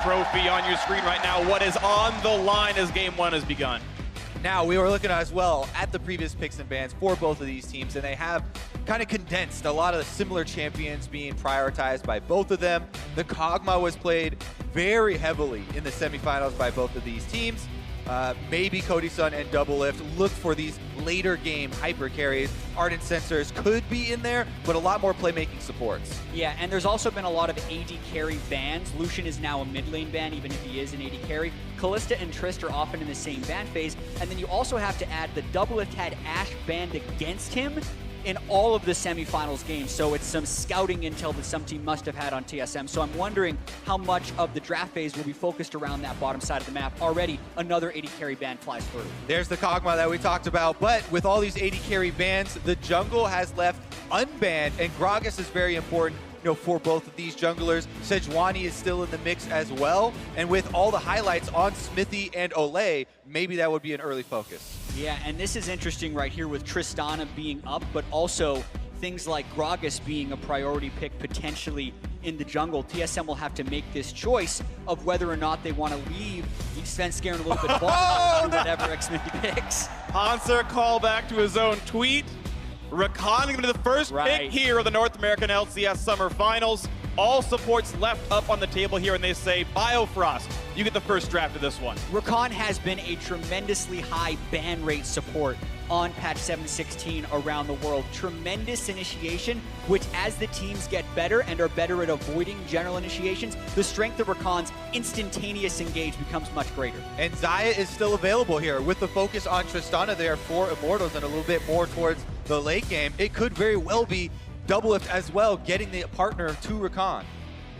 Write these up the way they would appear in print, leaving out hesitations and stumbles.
trophy on your screen right now. What is on the line as Game 1 has begun? Now, we were looking as well at the previous picks and bans for both of these teams, and they have kind of condensed a lot of the similar champions being prioritized by both of them. The Kog'Maw was played very heavily in the semifinals by both of these teams. Maybe Cody Sun and Doublelift look for these later game hyper carries. Ardent Sensors could be in there, but a lot more playmaking supports. Yeah, and there's also been a lot of AD carry bans. Lucian is now a mid lane ban, even if he is an AD carry. Kalista and Trist are often in the same ban phase, and then you also have to add the Doublelift had Ashe banned against him in all of the semifinals games, so it's some scouting intel that some team must have had on TSM. So I'm wondering how much of the draft phase will be focused around that bottom side of the map. Already, another AD carry ban flies through. There's the Kog'Maw that we talked about, but with all these AD carry bans, the jungle has left unbanned, and Gragas is very important, you know, for both of these junglers. Sejuani is still in the mix as well, and with all the highlights on Smithy and Olay, maybe that would be an early focus. Yeah, and this is interesting right here with Tristana being up, but also things like Gragas being a priority pick potentially in the jungle. TSM will have to make this choice of whether or not they want to leave Svenskeren a little bit more to whatever Xmithy picks. Hanser callback to his own tweet. Rakan going to be the first pick here of the North American LCS Summer Finals. All supports left up on the table here, and they say, Biofrost, you get the first draft of this one. Rakan has been a tremendously high ban rate support on patch 7.16 around the world. Tremendous initiation, which as the teams get better and are better at avoiding general initiations, the strength of Rakan's instantaneous engage becomes much greater. And Xayah is still available here with the focus on Tristana there for Immortals and a little bit more towards the late game. It could very well be Doublelift as well, getting the partner to Rakan.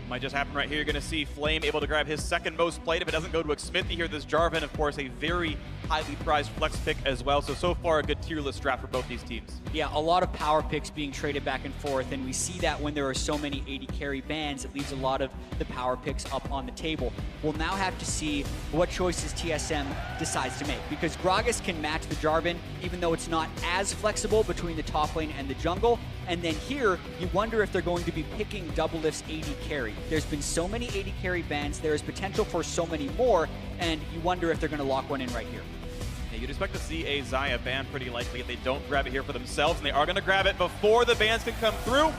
Might just happen right here. You're going to see Flame able to grab his second most played. If it doesn't go to Xmithy here, this Jarvan, of course, a very highly prized flex pick as well. So far, a good tier list draft for both these teams. Yeah, a lot of power picks being traded back and forth, and we see that when there are so many AD carry bans, it leaves a lot of the power picks up on the table. We'll now have to see what choices TSM decides to make, because Gragas can match the Jarvan, even though it's not as flexible between the top lane and the jungle. And then here, you wonder if they're going to be picking Doublelift's AD carry. There's been so many AD carry bans, there is potential for so many more, and you wonder if they're going to lock one in right here. Yeah, you'd expect to see a Xayah ban pretty likely if they don't grab it here for themselves, and they are going to grab it before the bans can come through.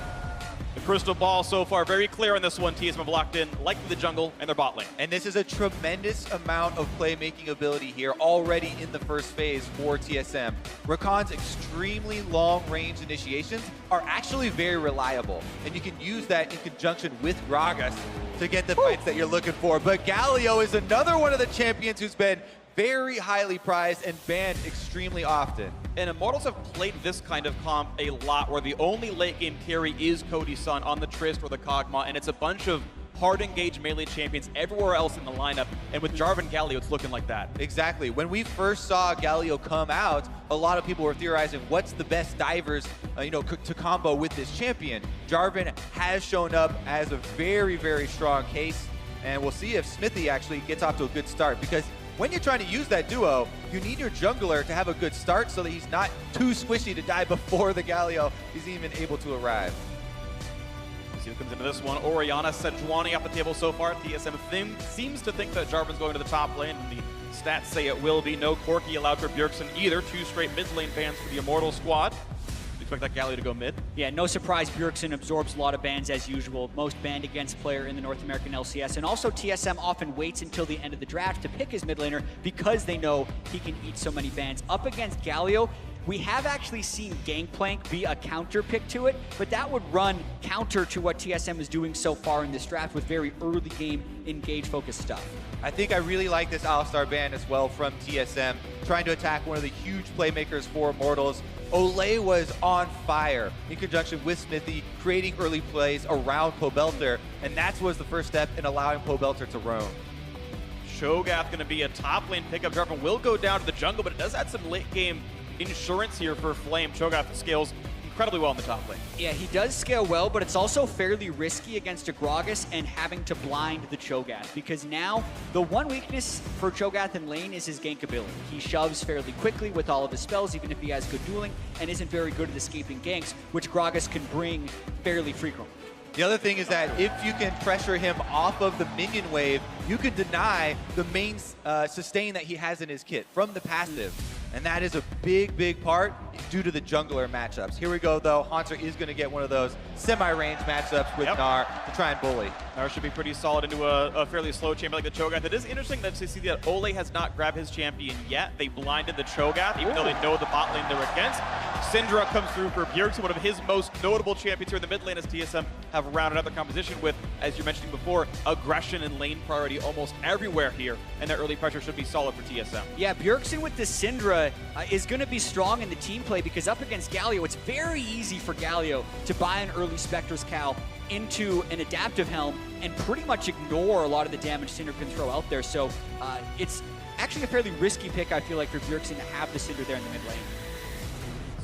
The crystal ball so far very clear on this one. TSM have locked in, likely the jungle and their bot lane. And this is a tremendous amount of playmaking ability here already in the first phase for TSM. Rakan's extremely long-range initiations are actually very reliable, and you can use that in conjunction with Gragas to get the fights that you're looking for. But Galio is another one of the champions who's been very highly prized and banned extremely often. And Immortals have played this kind of comp a lot, where the only late game carry is Cody Sun on the Trist or the Kog'Maw, and it's a bunch of hard engaged melee champions everywhere else in the lineup, and with Jarvan Galio, it's looking like that. Exactly. When we first saw Galio come out, a lot of people were theorizing what's the best divers to combo with this champion. Jarvan has shown up as a very, very strong case, and we'll see if Smithy actually gets off to a good start, because when you're trying to use that duo, you need your jungler to have a good start so that he's not too squishy to die before the Galio is even able to arrive. See who comes into this one. Orianna, Sejuani off the table so far. TSM seems to think that Jarvan's going to the top lane, and the stats say it will be. No Corki allowed for Bjergsen either. 2 straight mid lane bans for the Immortal squad. Expect that Galio to go mid. Yeah, no surprise, Bjergsen absorbs a lot of bans as usual. Most banned against player in the North American LCS. And also TSM often waits until the end of the draft to pick his mid laner because they know he can eat so many bans. Up against Galio, we have actually seen Gangplank be a counter pick to it, but that would run counter to what TSM is doing so far in this draft with very early game engage focused stuff. I think I really like this All-Star ban as well from TSM, trying to attack one of the huge playmakers for Immortals. Olay was on fire in conjunction with Smithy, creating early plays around Pobelter, and that was the first step in allowing Pobelter to roam. Cho'Gath going to be a top lane pickup. Jarvan will go down to the jungle, but it does add some late game insurance here for Flame. Cho'Gath scales incredibly well in the top lane. Yeah, he does scale well, but it's also fairly risky against a Gragas and having to blind the Cho'Gath, because now the one weakness for Cho'Gath in lane is his gank ability. He shoves fairly quickly with all of his spells, even if he has good dueling, and isn't very good at escaping ganks, which Gragas can bring fairly frequently. The other thing is that if you can pressure him off of the minion wave, you can deny the main sustain that he has in his kit from the passive. And that is a big, big part due to the jungler matchups. Here we go, though. Haunter is going to get one of those semi-range matchups with Gnar to try and bully. Gnar should be pretty solid into a fairly slow champion like the Cho'Gath. It is interesting to see that Ole has not grabbed his champion yet. They blinded the Cho'Gath, even though they know the bot lane they're against. Syndra comes through for Bjergsen, one of his most notable champions here in the mid lane, as TSM have rounded out the composition with, as you mentioned before, aggression and lane priority almost everywhere here, and that early pressure should be solid for TSM. Yeah, Bjergsen with the Syndra is going to be strong in the team play, because up against Galio, it's very easy for Galio to buy an early Spectre's Cowl into an adaptive helm and pretty much ignore a lot of the damage Syndra can throw out there. So it's actually a fairly risky pick, I feel like, for Bjergsen to have the Syndra there in the mid lane.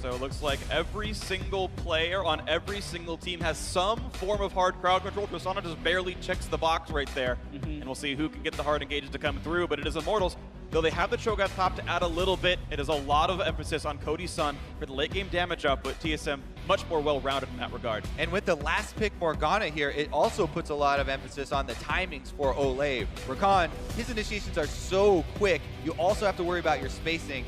So it looks like every single player on every single team has some form of hard crowd control. Tristana just barely checks the box right there. And we'll see who can get the hard engages to come through, but it is Immortals. Though they have the Cho'Gath top to add a little bit, it is a lot of emphasis on Cody's Sun for the late game damage up, but TSM much more well-rounded in that regard. And with the last pick, Morgana, here, it also puts a lot of emphasis on the timings for Ole. Rakan, his initiations are so quick, you also have to worry about your spacing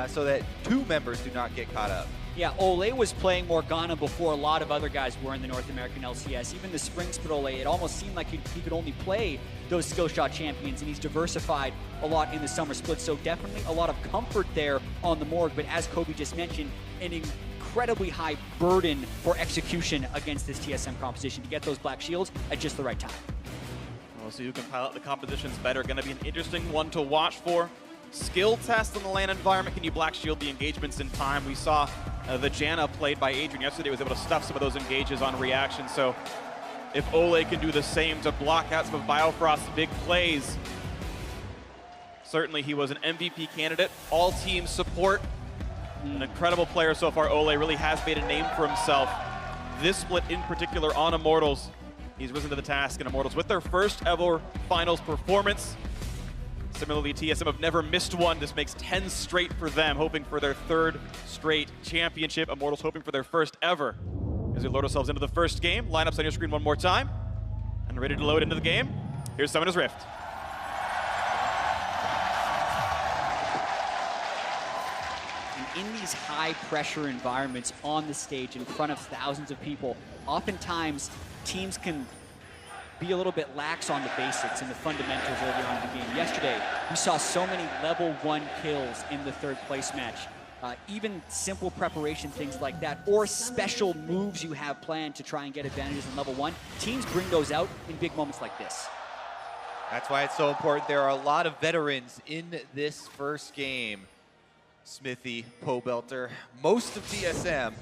so that two members do not get caught up. Yeah, Ole was playing Morgana before a lot of other guys were in the North American LCS. Even the Spring Split Ole, it almost seemed like he could only play those skill shot champions, and he's diversified a lot in the Summer Split, so definitely a lot of comfort there on the Morg, but as Kobe just mentioned, an incredibly high burden for execution against this TSM composition to get those black shields at just the right time. We'll see who can pilot the compositions better. Going to be an interesting one to watch for. Skill test in the LAN environment. Can you black shield the engagements in time? We saw the Janna played by Adrian yesterday was able to stuff some of those engages on reaction. So if Ole can do the same to block out some of Biofrost's big plays, certainly he was an MVP candidate. All teams support. An incredible player so far. Ole really has made a name for himself. This split in particular on Immortals, he's risen to the task, and Immortals with their first ever finals performance. Similarly, TSM have never missed one. This makes 10 straight for them, hoping for their third straight championship. Immortals hoping for their first ever. As we load ourselves into the first game, lineups on your screen one more time. And ready to load into the game. Here's Summoner's Rift. And in these high pressure environments on the stage in front of thousands of people, oftentimes teams can be a little bit lax on the basics and the fundamentals early on in the game. Yesterday, we saw so many level 1 kills in the third place match. Even simple preparation, things like that, or special moves you have planned to try and get advantages in level 1, teams bring those out in big moments like this. That's why it's so important. There are a lot of veterans in this first game. Smithy, Pobelter, most of TSM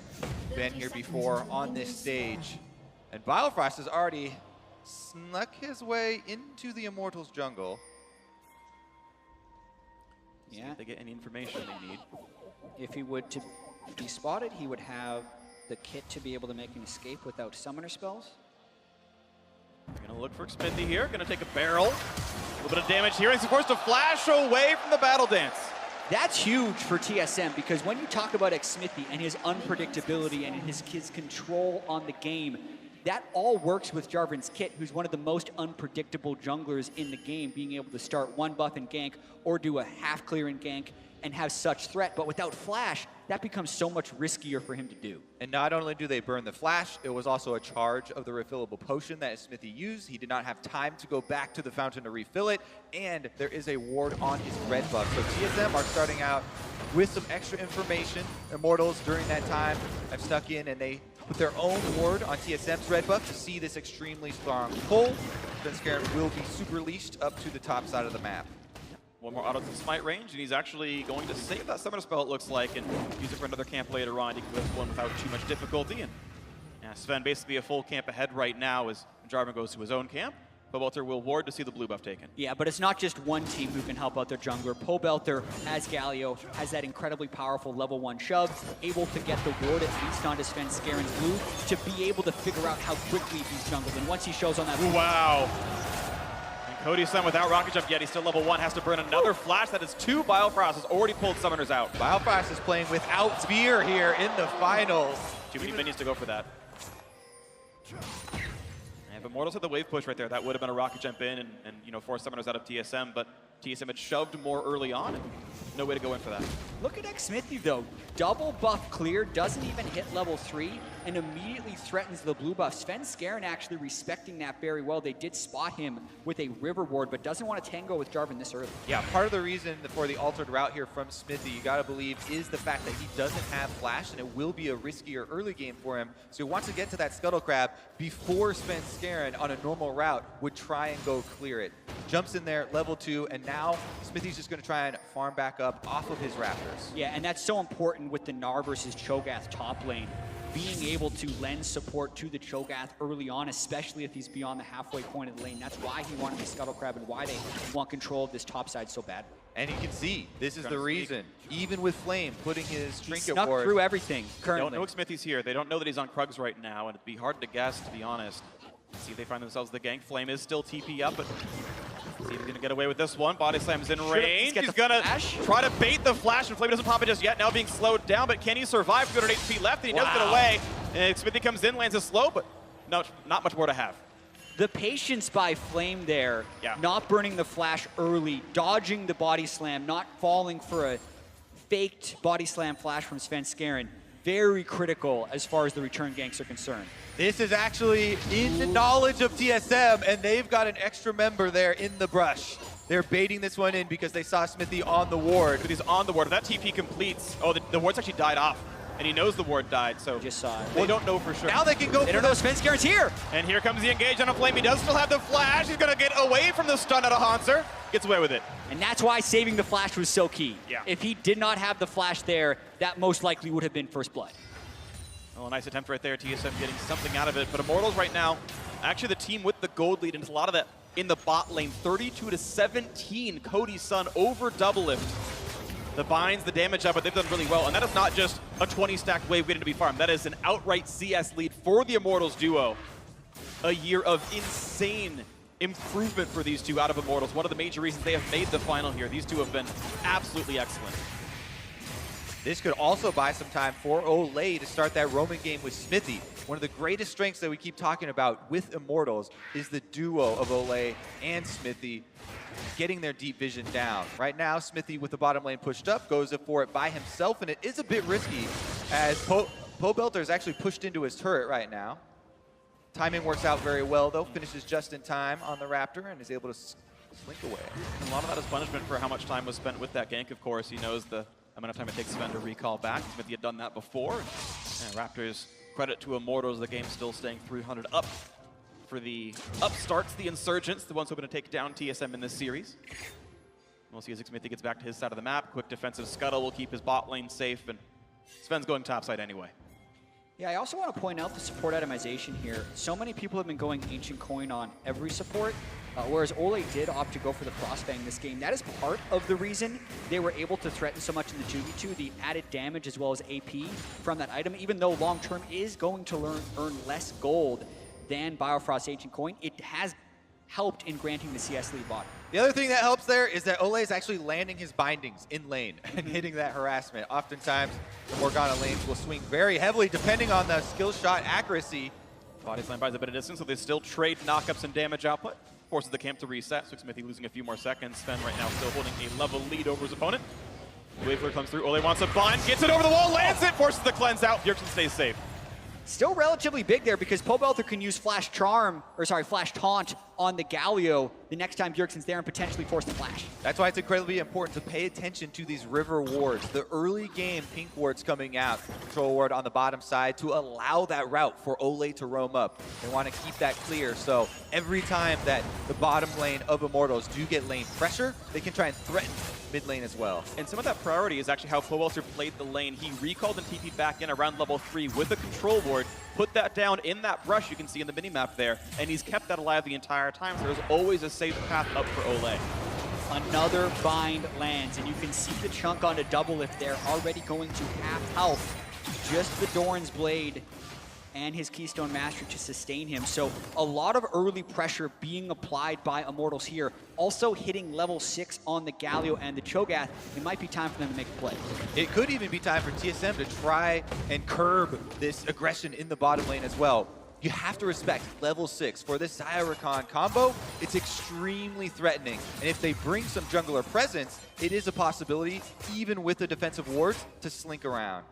been here before on this stage. And Biofrost has already snuck his way into the Immortals jungle. See if they get any information they need. If he would to be spotted, he would have the kit to be able to make an escape without summoner spells. We're gonna look for Smithy here, gonna take a barrel. A little bit of damage here, he's forced to flash away from the battle dance. That's huge for TSM, because when you talk about Smithy and his unpredictability and his control on the game, that all works with Jarvan's kit, who's one of the most unpredictable junglers in the game, being able to start one buff and gank or do a half clear and gank and have such threat. But without Flash, that becomes so much riskier for him to do. And not only do they burn the Flash, it was also a charge of the refillable potion that Smithy used. He did not have time to go back to the fountain to refill it, and there is a ward on his red buff. So TSM are starting out with some extra information. Immortals during that time have snuck in and they put their own ward on TSM's red buff to see this extremely strong pull. Spencer will be super leashed up to the top side of the map. One more auto to smite range, and he's actually going to save that summoner spell, it looks like, and use it for another camp later on. He can go this one without too much difficulty. And yeah, Sven basically a full camp ahead right now as Jarvan goes to his own camp. Pobelter will ward to see the blue buff taken. Yeah, but it's not just one team who can help out their jungler. Pobelter, as Galio, has that incredibly powerful level 1 shove, able to get the ward at least onto Sven Skaren's blue to be able to figure out how quickly he's jungled. And once he shows on that... Ooh, wow. Cody's Sun without rocket jump yet. He's still level 1. Has to burn another flash. That is 2. Biofrost has already pulled summoners out. Biofrost is playing without spear here in the finals. Too many minions to go for that. If Immortals had the wave push right there, that would have been a rocket jump in and you know, force summoners out of TSM, but TSM had shoved more early on, and no way to go in for that. Look at Smithy though. Double buff clear, doesn't even hit level 3, and immediately threatens the blue buff. Svenskeren actually respecting that very well. They did spot him with a river ward, but doesn't want to tango with Jarvan this early. Yeah, part of the reason for the altered route here from Smithy, you gotta believe, is the fact that he doesn't have flash, and it will be a riskier early game for him. So he wants to get to that Scuttle Crab before Svenskeren on a normal route would try and go clear it. Jumps in there, level 2, and now Smithy's just gonna try and farm back up off of his Raptors. Yeah, and that's so important with the Gnar versus Cho'Gath top lane. Being able to lend support to the Cho'Gath early on, especially if he's beyond the halfway point of the lane. That's why he wanted the Scuttle Crab and why they want control of this top side so bad. And you can see, this is the reason. Even with Flame putting his trinket snuck ward through everything currently. They don't know Smithy's here. They don't know that he's on Krugs right now, and it'd be hard to guess, to be honest. See if they find themselves the gank. Flame is still TP up, but see if he's gonna get away with this one. Body Slam's in range. He's gonna try to bait the flash, and Flame doesn't pop it just yet. Now being slowed down, but can he survive? 200 HP left, and he does get away. And Smithy comes in, lands a slow, but no, not much more to have. The patience by Flame there, not burning the flash early, dodging the body slam, not falling for a faked body slam flash from Svenskeren. Very critical as far as the return ganks are concerned. This is actually in the knowledge of TSM, and they've got an extra member there in the brush. They're baiting this one in because they saw Smithy on the ward. But he's on the ward. If that TP completes, oh, the ward's actually died off. And he knows the ward died, so just saw it. They don't know for sure. Now they can go They don't know Svenskeren's here. And here comes the engage on a Flame. He does still have the flash. He's gonna get away from the stun out of Hanser. Gets away with it. And that's why saving the flash was so key. Yeah. If he did not have the flash there, that most likely would have been first blood. Well, a nice attempt right there. TSM getting something out of it. But Immortals right now, actually the team with the gold lead, and it's a lot of that in the bot lane. 32-17, Cody's son over Doublelift. The binds, the damage up, but they've done really well. And that is not just a 20-stack wave waiting to be farmed. That is an outright CS lead for the Immortals duo. A year of insane improvement for these two out of Immortals. One of the major reasons they have made the final here. These two have been absolutely excellent. This could also buy some time for Olay to start that roaming game with Smithy. One of the greatest strengths that we keep talking about with Immortals is the duo of Olay and Smithy getting their deep vision down. Right now, Smithy with the bottom lane pushed up, goes for it by himself, and it is a bit risky as Pobelter is actually pushed into his turret right now. Timing works out very well, though. Finishes just in time on the Raptor and is able to slink away. And a lot of that is punishment for how much time was spent with that gank, of course. He knows the amount of time it takes Sven to recall back. Smithy had done that before. And Raptors, credit to Immortals, the game's still staying 300 up for the upstarts, the Insurgents, the ones hoping to take down TSM in this series. We'll see as Smithy gets back to his side of the map. Quick defensive scuttle will keep his bot lane safe, and Sven's going topside anyway. Yeah, I also want to point out the support itemization here. So many people have been going Ancient Coin on every support, whereas Olay did opt to go for the Frostfang this game. That is part of the reason they were able to threaten so much in the 2v2, the added damage as well as AP from that item, even though long-term is going to earn less gold than Biofrost's Ancient Coin. It has helped in granting the CS lead bottom. The other thing that helps there is that Olay is actually landing his bindings in lane and hitting that harassment. Oftentimes, the Morgana lanes will swing very heavily depending on the skill shot accuracy. Body slam buys a bit of distance, so they still trade knockups and damage output. Forces the camp to reset, so Smithy losing a few more seconds. Sven right now still holding a level lead over his opponent. Wave clear comes through, Olay wants a bind, gets it over the wall, lands it, forces the cleanse out. Bjergsen stays safe. Still relatively big there because Pobelter can use Flash Taunt on the Galio the next time Bjergsen's there and potentially force the flash. That's why it's incredibly important to pay attention to these river wards. The early game pink wards coming out, control ward on the bottom side to allow that route for Olay to roam up. They want to keep that clear, so every time that the bottom lane of Immortals do get lane pressure, they can try and threaten mid lane as well. And some of that priority is actually how Pobelter played the lane. He recalled and TP'd back in around level 3 with a control ward, put that down in that brush you can see in the minimap there, and he's kept that alive the entire time, so there's always a safe path up for Olay. Another bind lands, and you can see the chunk onto Doublelift there, already going to half health. Just the Doran's Blade and his Keystone Mastery to sustain him. So a lot of early pressure being applied by Immortals here. Also hitting level 6 on the Galio and the Cho'Gath. It might be time for them to make a play. It could even be time for TSM to try and curb this aggression in the bottom lane as well. you have to respect level 6. For this Xayah Rakan combo, it's extremely threatening. And if they bring some jungler presence, it is a possibility, even with the defensive wards, to slink around.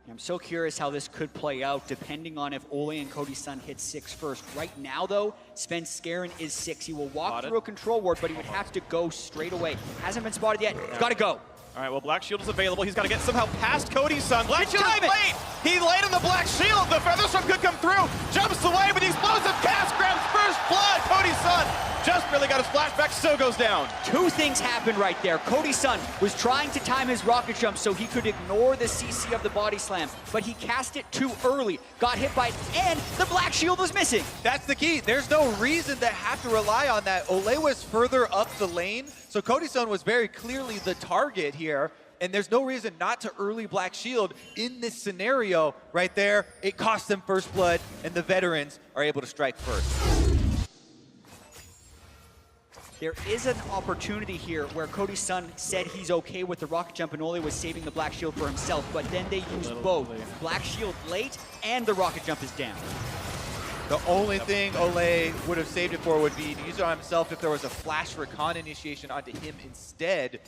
I'm so curious how this could play out, depending on if Ole and Cody Sun hit 6 first. Right now, though, Svenskeren is 6. He will walk through a control ward, but he would have to go straight away. Hasn't been spotted yet. He's got to go. All right, well, Black Shield is available. He's got to get somehow past Cody Sun. Black Shield is late. He laid on the Black Shield. The Featherstorm could come through. Jumps away with the explosive cast. Grabs first blood. Cody Sun just really got his flashback. Still goes down. Two things happened right there. Cody Sun was trying to time his rocket jump so he could ignore the CC of the body slam, but he cast it too early. Got hit by it, and the Black Shield was missing. That's the key. There's no reason to have to rely on that. Ole was further up the lane, so Cody Sun was very clearly the target here. And there's no reason not to early Black Shield in this scenario right there. It cost them first blood, and the veterans are able to strike first. There is an opportunity here where Cody Sun said he's okay with the rocket jump and Ole was saving the Black Shield for himself, but then they used both. Black Shield late and the rocket jump is down. The only thing Ole would have saved it for would be to use it on himself if there was a flash recon initiation onto him instead.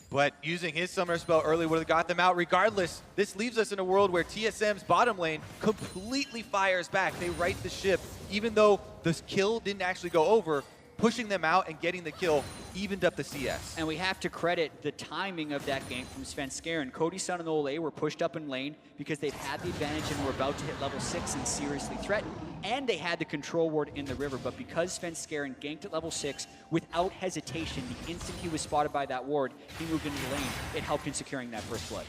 But using his summer spell early would have got them out. Regardless, this leaves us in a world where TSM's bottom lane completely fires back. They right the ship, even though the kill didn't actually go over. Pushing them out and getting the kill evened up the CS. And we have to credit the timing of that game from Svenskeren. Cody Sun and Ole were pushed up in lane because they've had the advantage and were about to hit level 6 and seriously threatened. And they had the control ward in the river, but because Svenskeren ganked at level 6 without hesitation, the instant he was spotted by that ward, he moved into the lane. It helped in securing that first blood.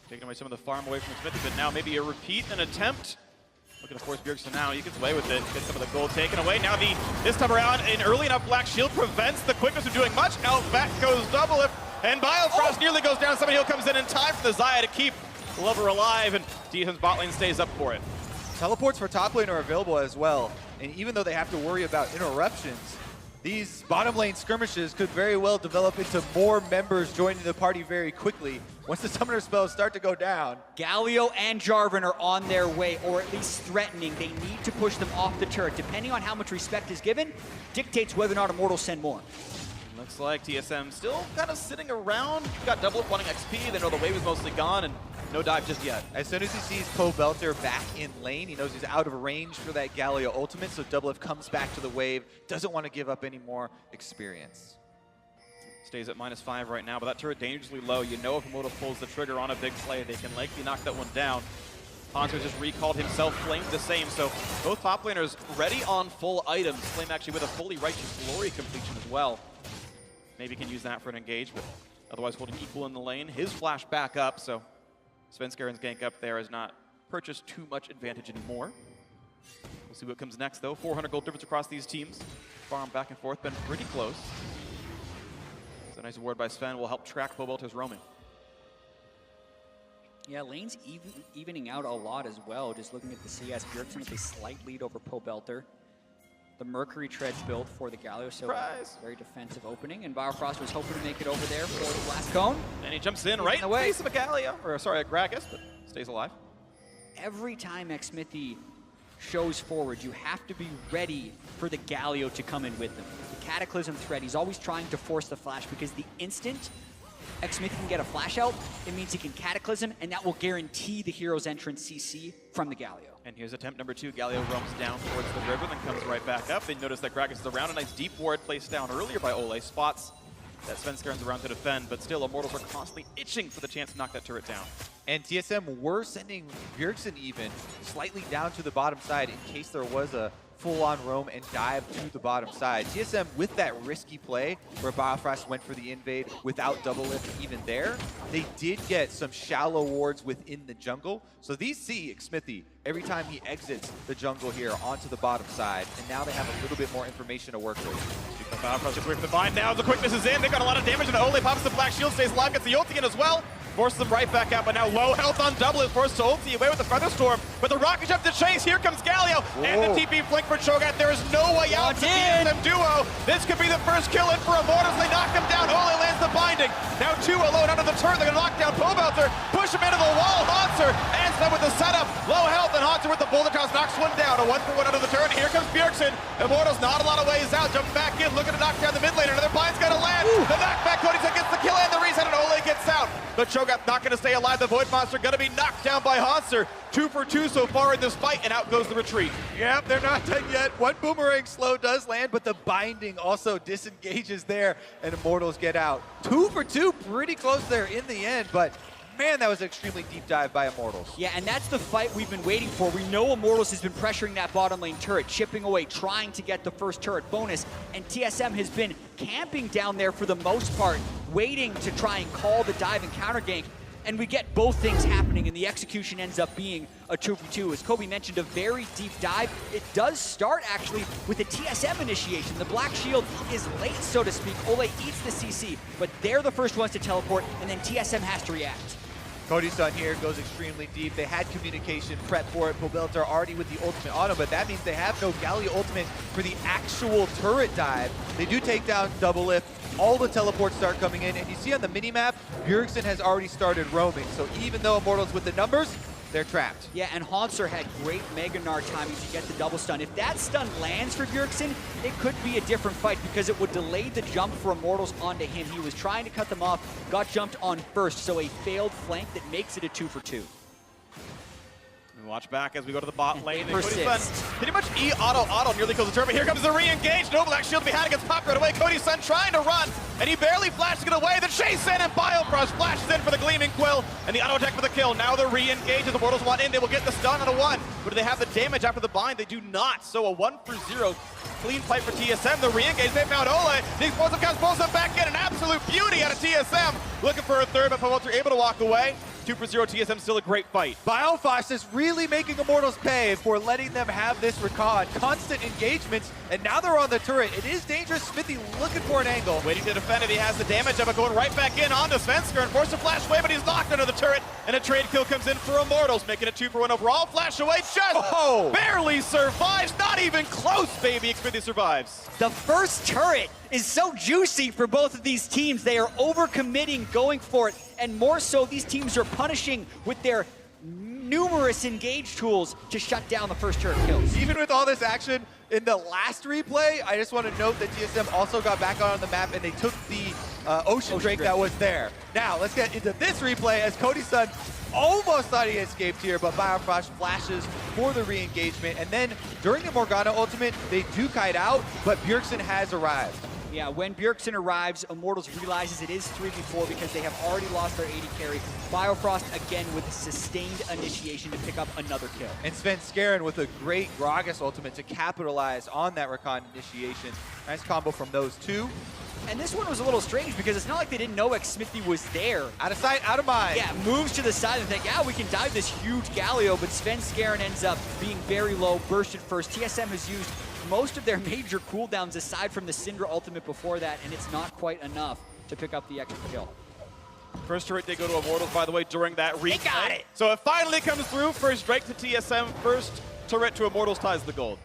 Taking away some of the farm away from Smithy, but now maybe a repeat, an attempt. Looking to force Bjergsen now. He gets away with it. Gets some of the gold taken away. Now this time around, an early enough Black Shield prevents the quickness from doing much. Out back goes Doublelift, and Biofrost nearly goes down. Somebody comes in time for the Xayah to keep the lover alive, and TSM's bot lane stays up for it. Teleports for top lane are available as well, and even though they have to worry about interruptions, these bottom lane skirmishes could very well develop into more members joining the party very quickly once the summoner spells start to go down. Galio and Jarvan are on their way, or at least threatening. They need to push them off the turret. Depending on how much respect is given, dictates whether or not Immortals send more. Looks like TSM still kind of sitting around. Got Doublelift wanting XP. They know the wave is mostly gone, and no dive just yet. As soon as he sees Pobelter back in lane, he knows he's out of range for that Galio ultimate, so Doublelift comes back to the wave, doesn't want to give up any more experience. Stays at -5 right now, but that turret dangerously low. You know if Immortals pulls the trigger on a big play, they can likely knock that one down. Hanzo just recalled himself, Flame the same, so both top laners ready on full items. Flame actually with a fully Righteous Glory completion as well. Maybe can use that for an engage, but otherwise holding equal in the lane. His flash back up, so Svenskeren's gank up there has not purchased too much advantage anymore. We'll see what comes next, though. 400 gold difference across these teams. Farm back and forth, been pretty close. So a nice ward by Sven will help track Pobelter's roaming. Yeah, lane's evening out a lot as well. Just looking at the CS, Bjergsen with a slight lead over Pobelter. The Mercury treads built for the Galio, so very defensive opening. And Biofrost was hoping to make it over there for the blast cone. And he jumps in right in the face of a Galio, or sorry, a Gragas, but stays alive. Every time Xmithy shows forward, you have to be ready for the Galio to come in with them. The Cataclysm threat, he's always trying to force the flash because the instant Xmithy can get a flash out, it means he can Cataclysm, and that will guarantee the hero's entrance CC from the Galio. And here's attempt number 2. Galio roams down towards the river, then comes right back up. They notice that Gragas is around. A nice deep ward placed down earlier by Ole. Spots that Svenskeren's around to defend, but still, Immortals are constantly itching for the chance to knock that turret down. And TSM were sending Bjergsen even slightly down to the bottom side in case there was a full-on roam and dive to the bottom side. TSM with that risky play where Biofrost went for the invade without Doublelift even there, they did get some shallow wards within the jungle. So these see Xmithy every time he exits the jungle here onto the bottom side, and now they have a little bit more information to work with. Biofrost just waiting for the bind now. The quickness is in. They've got a lot of damage, and Ole pops the Black Shield, stays alive, gets the ult in as well. Forces them right back out, but now low health on Doublelift, forced to ulti away with the Featherstorm. But the rocket jump to chase, here comes Galio, and the TP flank for Cho'Gath. There is no way out for the TSM duo. This could be the first kill in for Immortals. They knock him down. Ole lands the binding. Now 2 alone under the turret. They're gonna knock down Pobelter, push him into the wall. Hanser ends up with the setup. Low health, and Hanser with the boulder toss knocks one down. A 1-for-1 under the turret. Here comes Bjergsen. Immortals not a lot of ways out. Jumping back in, looking to knock down the mid lane. Another bind's gonna land. The knockback, Codyson gets the kill and the reset, and Ole gets out. But Cho'Gath not gonna stay alive. The Void Monster gonna be knocked down by Hanser. 2 for 2 so far in this fight, and out goes the retreat. Yep, they're not done yet. One boomerang slow does land, but the binding also disengages there, and Immortals get out. 2 for 2, pretty close there in the end, but man, that was an extremely deep dive by Immortals. Yeah, and that's the fight we've been waiting for. We know Immortals has been pressuring that bottom lane turret, chipping away, trying to get the first turret bonus, and TSM has been camping down there for the most part, waiting to try and call the dive and counter gank. And we get both things happening, and the execution ends up being a 2 for 2. As Kobe mentioned, a very deep dive. It does start, actually, with a TSM initiation. The Black Shield is late, so to speak. Ole eats the CC, but they're the first ones to teleport, and then TSM has to react. Codyson here goes extremely deep. They had communication prep for it. Pobelter already with the ultimate auto, but that means they have no Galio ultimate for the actual turret dive. They do take down Double Lift. All the teleports start coming in, and you see on the minimap, Bjergsen has already started roaming. So even though Immortals with the numbers, they're trapped. Yeah, and Hanser had great Mega Gnar timing to get the double stun. If that stun lands for Bjergsen, it could be a different fight because it would delay the jump for Immortals onto him. He was trying to cut them off, got jumped on first, so a failed flank that makes it a 2 for 2. Watch back as we go to the bot lane. Persist. Pretty much auto nearly kills the turret. Here comes the re-engage. No Black Shield to be had against Pop right away. Codyson trying to run, and he barely flashes it away. The chase in, and Biofrost flashes in for the Gleaming Quill, and the auto attack for the kill. Now the re-engage as the Immortals want in. They will get the stun on a 1, but do they have the damage after the bind? They do not. So a 1 for 0 clean fight for TSM. The re-engage, they found Ole. The explosive comes, pulls them back in. An absolute beauty out of TSM. Looking for a third, but Pobelter able to walk away. 2 for 0, TSM still a great fight. Biofrost is really making Immortals pay for letting them have this recon. Constant engagements, and now they're on the turret. It is dangerous. Smithy looking for an angle. Waiting to defend it. He has the damage of it going right back in onto Svenskr and forced to flash away, but he's knocked under the turret, and a trade kill comes in for Immortals, making it 2 for 1 overall. Flash away, just barely survives. Not even close, baby. Smithy survives. The first turret is so juicy for both of these teams. They are overcommitting, going for it, and more so, these teams are punishing with their numerous engage tools to shut down the first turret kills. Even with all this action in the last replay, I just want to note that TSM also got back on the map, and they took the Ocean Drake that was there. Now, let's get into this replay as Codyson almost thought he escaped here, but Biofrost flashes for the re-engagement, and then during the Morgana ultimate, they do kite out, but Bjergsen has arrived. Yeah, when Bjergsen arrives, Immortals realizes it is 3v4 because they have already lost their AD carry. Biofrost again with a sustained initiation to pick up another kill. And Svenskr with a great Gragas ultimate to capitalize on that recon initiation. Nice combo from those two. And this one was a little strange because it's not like they didn't know Xmithy was there. Out of sight, out of mind. Yeah, moves to the side and think, yeah, we can dive this huge Galio, but Svenskr ends up being very low, bursted first. TSM has used most of their major cooldowns aside from the Syndra ultimate before that, and it's not quite enough to pick up the extra kill. First turret they go to Immortals, by the way, during that replay. They got it! So it finally comes through. First Drake to TSM, first turret to Immortals ties the gold.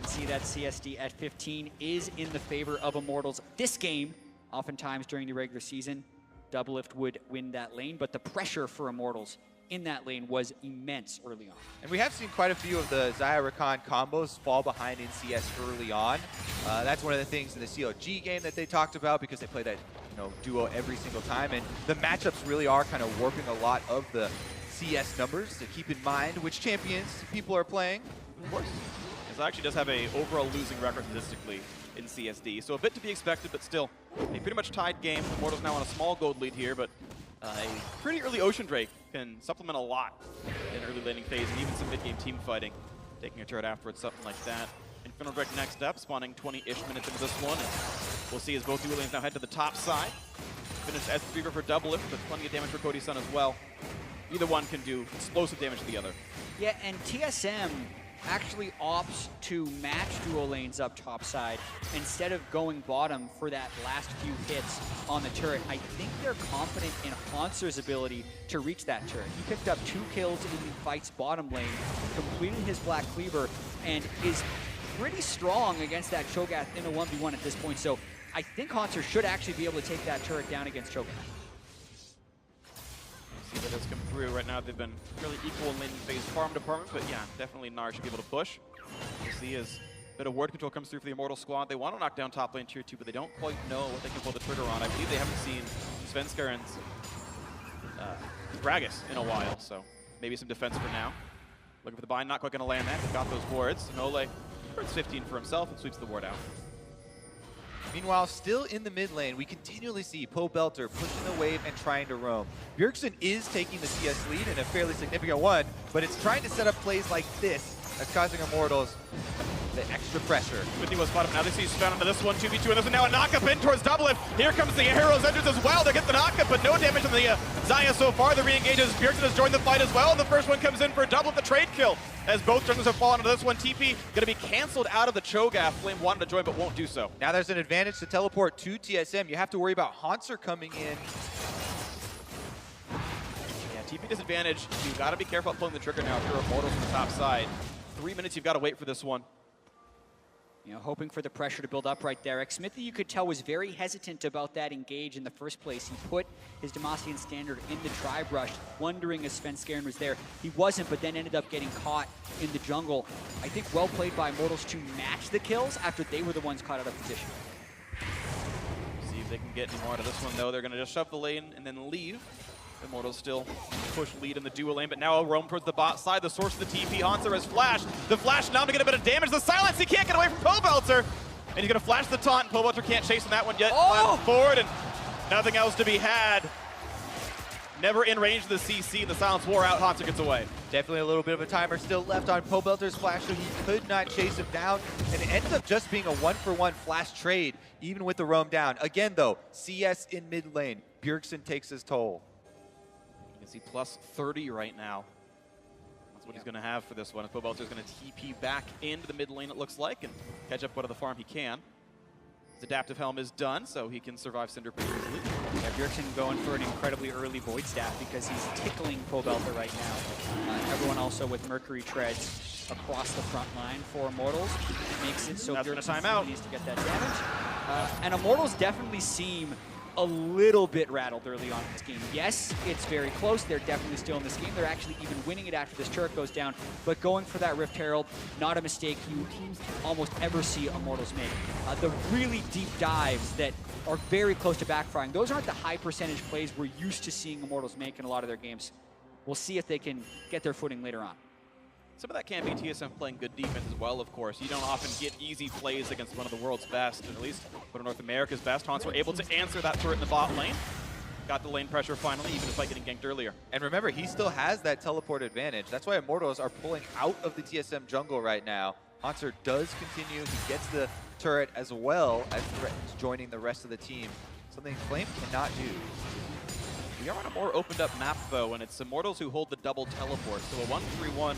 See that CSD at 15 is in the favor of Immortals. This game, oftentimes during the regular season, Doublelift would win that lane, but the pressure for Immortals in that lane was immense early on. And we have seen quite a few of the Xayah Rakan combos fall behind in CS early on. That's one of the things in the CLG game that they talked about because they play that duo every single time, and the matchups really are kind of warping a lot of the CS numbers to keep in mind which champions people are playing. Of course. It actually does have a overall losing record statistically in CSD, so a bit to be expected, but still a pretty much tied game. Immortals now on a small gold lead here, but a pretty early Ocean Drake can supplement a lot in early laning phase and even some mid-game team fighting. Taking a turret afterwards, something like that. Inferno Drake next up, spawning 20-ish minutes into this one. And we'll see as both duo lanes now head to the top side. Finished as Fever for Doublelift, but plenty of damage for Codyson as well. Either one can do explosive damage to the other. Yeah, and TSM actually opts to match duo lanes up top side instead of going bottom for that last few hits on the turret. I think they're confident in Hanser's ability to reach that turret. He picked up 2 kills in the fight's bottom lane, completed his Black Cleaver, and is pretty strong against that Cho'Gath in a 1v1 at this point. So I think Haunter should actually be able to take that turret down against Cho'Gath. See that has come through. Right now they've been fairly equal in lane phase farm department, but yeah, definitely Gnar should be able to push. We'll see as a bit of ward control comes through for the Immortals squad. They want to knock down top lane tier 2, but they don't quite know what they can pull the trigger on. I believe they haven't seen Svenskaren's Gragas in a while, so maybe some defense for now. Looking for the bind, not quite going to land that. They got those wards. Nole earns 15 for himself and sweeps the ward out. Meanwhile, still in the mid lane, we continually see Pobelter pushing the wave and trying to roam. Bjergsen is taking the CS lead in a fairly significant one, but it's trying to set up plays like this that's causing Immortals the extra pressure. 50 was spotted. Now they see Sven onto this one, 2v2, and there's now a knockup in towards Doublelift. Here comes the Heroes entrance as well. They get the knockup, but no damage on the Xayah so far. The re-engages. Bjergsen has joined the fight as well. The first one comes in for a Doublelift, the trade kill. As both jungles have fallen onto this one, TP going to be canceled out of the Cho'Gath. Flame wanted to join, but won't do so. Now there's an advantage to teleport to TSM. You have to worry about Haunter coming in. Yeah, TP disadvantage. You've got to be careful about pulling the trigger now if you're Immortals on the top side. 3 minutes, you've got to wait for this one. You know, hoping for the pressure to build up right there. Xmithie, you could tell, was very hesitant about that engage in the first place. He put his Demacian standard in the tri-brush, wondering if Svenskeren was there. He wasn't, but then ended up getting caught in the jungle. I think well played by Immortals to match the kills after they were the ones caught out of position. See if they can get any more out of this one, though. They're going to just shove the lane and then leave. Immortals still push lead in the dual lane, but now a roam towards the bot side. The source of the TP, Haunter has flash. The flash now to get a bit of damage. The silence, he can't get away from Pobelter. And he's going to flash the taunt. Pobelter can't chase on that one yet. Oh! Forward and nothing else to be had. Never in range of the CC. The silence wore out. Haunter gets away. Definitely a little bit of a timer still left on Pobelter's flash, so he could not chase him down. And it ends up just being a 1-for-1 flash trade, even with the roam down. Again, though, CS in mid lane. Bjergsen takes his toll. You can see plus 30 right now. That's what he's going to have for this one. Pobelter's going to TP back into the mid lane, it looks like, and catch up out of the farm he can. His adaptive helm is done, so he can survive Cinder pretty easily. Yeah, Bjergsen going for an incredibly early Void Staff because he's tickling Pobelter right now. Everyone also with Mercury Treads across the front line for Immortals. Makes it so Bjergsen needs to get that damage. And Immortals definitely seem a little bit rattled early on in this game. Yes, it's very close. They're definitely still in this game. They're actually even winning it after this turret goes down. But going for that Rift Herald, not a mistake you almost ever see Immortals make. The really deep dives that are very close to backfiring, those aren't the high percentage plays we're used to seeing Immortals make in a lot of their games. We'll see if they can get their footing later on. Some of that can be TSM playing good defense as well, of course. You don't often get easy plays against one of the world's best, and at least one of North America's best. Haunts were able to answer that turret in the bot lane. Got the lane pressure finally, even despite getting ganked earlier. And remember, he still has that teleport advantage. That's why Immortals are pulling out of the TSM jungle right now. Haunter does continue. He gets the turret as well as joining the rest of the team. Something Flame cannot do. We are on a more opened up map, though, and it's Immortals who hold the double teleport. So a 1-3-1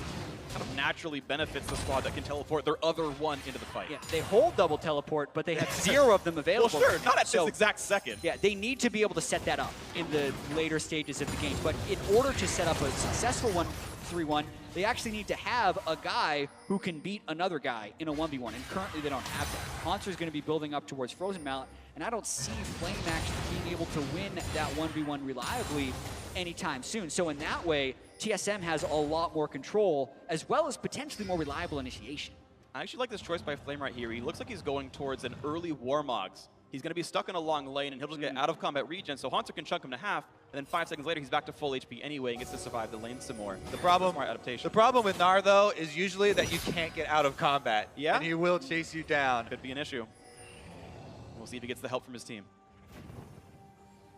kind of naturally benefits the squad that can teleport their other one into the fight. Yeah, they hold double teleport, but they have 0 of them available. Well, sure, not at this exact second. Yeah, they need to be able to set that up in the later stages of the game. But in order to set up a successful 1-3-1, they actually need to have a guy who can beat another guy in a 1v1, and currently they don't have that. Haunter's going to be building up towards Frozen Mallet, and I don't see Flame actually being able to win that 1v1 reliably anytime soon. So in that way, TSM has a lot more control, as well as potentially more reliable initiation. I actually like this choice by Flame right here. He looks like he's going towards an early Warmogs. He's going to be stuck in a long lane, and he'll just get out of combat regen, so Haunter can chunk him to half, and then 5 seconds later, he's back to full HP anyway and gets to survive the lane some more. The problem with Gnar, though, is usually that you can't get out of combat. Yeah? And he will chase you down. Could be an issue. We'll see if he gets the help from his team.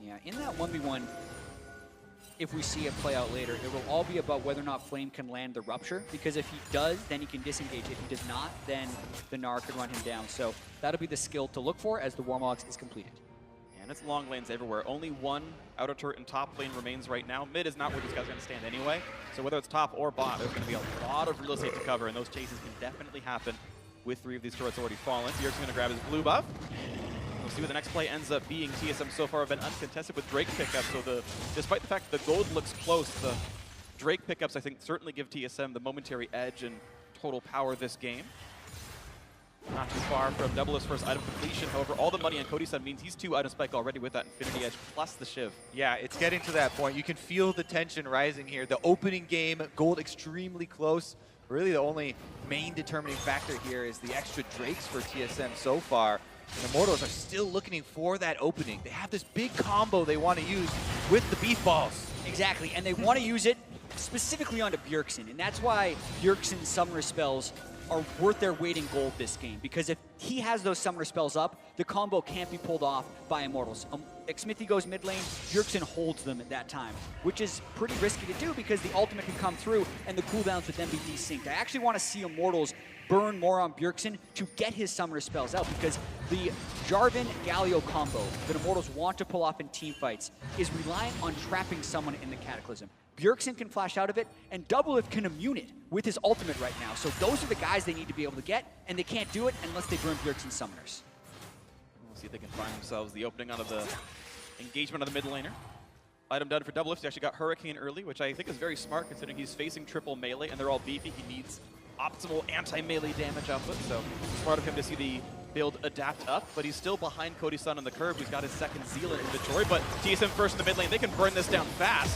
Yeah, in that 1v1, if we see it play out later, it will all be about whether or not Flame can land the Rupture, because if he does, then he can disengage. If he does not, then the Gnar could run him down. So that'll be the skill to look for as the Warmogs is completed. Yeah, and it's long lanes everywhere. Only one outer turret and top lane remains right now. Mid is not where these guys are going to stand anyway. So whether it's top or bot, there's going to be a lot of real estate to cover, and those chases can definitely happen with 3 of these turrets already fallen. Bjergsen's going to grab his blue buff. We'll see what the next play ends up being. TSM so far have been uncontested with Drake pickups, so despite the fact that the gold looks close, the Drake pickups I think certainly give TSM the momentary edge and total power this game. Not too far from Double's first item completion. However, all the money on Cody's side means he's 2 item spike already with that Infinity Edge plus the Shiv. Yeah, it's getting to that point. You can feel the tension rising here. The opening game, gold extremely close. Really the only main determining factor here is the extra Drakes for TSM so far. And Immortals are still looking for that opening. They have this big combo they want to use with the beef balls. Exactly, and they want to use it specifically onto Bjergsen, and that's why Bjergsen's summoner spells are worth their weight in gold this game, because if he has those summoner spells up, the combo can't be pulled off by Immortals. Xmithie goes mid lane, Bjergsen holds them at that time, which is pretty risky to do because the ultimate can come through and the cooldowns would then be desynced. I actually want to see Immortals burn more on Bjergsen to get his summoner spells out, because the Jarvan-Galio combo that Immortals want to pull off in teamfights is reliant on trapping someone in the Cataclysm. Bjergsen can flash out of it, and Doublelift can immune it with his ultimate right now. So those are the guys they need to be able to get, and they can't do it unless they burn Bjergsen's summoners. We'll see if they can find themselves the opening out of the engagement of the mid laner. Item done for Doublelift. He actually got Hurricane early, which I think is very smart considering he's facing triple melee, and they're all beefy. He needs optimal anti-melee damage output, so smart of him to see the build adapt up, but he's still behind Cody's son on the curve, who's got his second Zeal in inventory, but TSM first in the mid lane. They can burn this down fast.